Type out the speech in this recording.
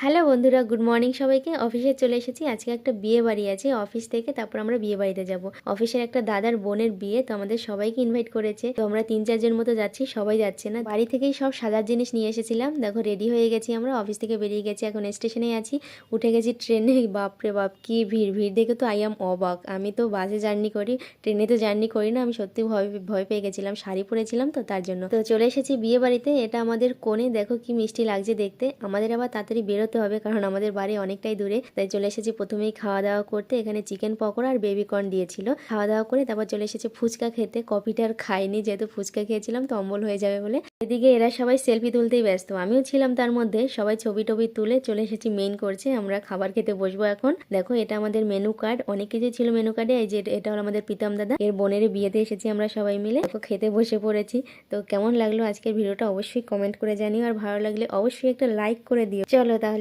Hello বন্ধুরা, good morning সবাইকে। অফিসে চলে এসেছি। আজকে একটা বিয়ে বাড়ি আছে অফিস থেকে, তারপর আমরা বিয়ে বাড়িতে যাব। অফিসের একটা দাদার বোনের বিয়ে, তো আমাদের সবাইকে ইনভাইট করেছে। তো আমরা 3-4 জন মতো যাচ্ছি, সবাই যাচ্ছে না। বাড়ি থেকেই সব সাজার জিনিস নিয়ে এসেছিলাম। দেখো রেডি হয়ে গেছি, আমরা অফিস থেকে বেরিয়ে গেছি, এখন স্টেশনে আছি। উঠে গেছি ট্রেনে। বাপরে বাপ কি ভিড়! ভিড় দেখে তো আই এম অবাক। আমি তো বাসে জার্নি করি, ট্রেনে তো জার্নি করি না। আমি সত্যি ভয় ভয় পেয়ে গেছিলাম, শাড়ি পরেছিলাম তো তার জন্য। তো চলে এসেছি বিয়ে বাড়িতে। এটা আমাদের কোণে, দেখো কি মিষ্টি লাগছে দেখতে। আমাদের আবার তাড়াতাড়ি বেরোতে হবে, কারণ আমাদের বাড়ি অনেকটাই দূরে। তাই চলে এসেছি প্রথমেই খাওয়া দাওয়া করতে। এখানে চিকেন পকোড়া আর বেবি কর্ন দিয়েছিল। খাওয়া দাওয়া করে তারপর চলে এসেছি ফুচকা খেতে। কফিটা আর খাইনি, যেহেতু ফুচকা খেয়েছিলাম তো অম্বল হয়ে যাবে বলে। এদিকে এরা সবাই সেলফি তুলতেই ব্যস্ত, আমিও ছিলাম তার মধ্যে। সবাই ছবি টবি তুলে চলে এসেছি মেইন কোর্সে। আমরা খাবার খেতে বসবো এখন। দেখো এটা আমাদের মেনু কার্ড, অনেক কিছু ছিল মেনু কার্ডে। এই যে এটা হলো আমাদের প্রীতম দাদা, এর বোনের বিয়েতে এসেছি আমরা সবাই মিলে। খেতে বসে পড়েছি। তো কেমন লাগলো আজকের ভিডিওটা অবশ্যই কমেন্ট করে জানিও, আর ভালো লাগলে অবশ্যই একটা লাইক করে দিও। চলো তাহলে।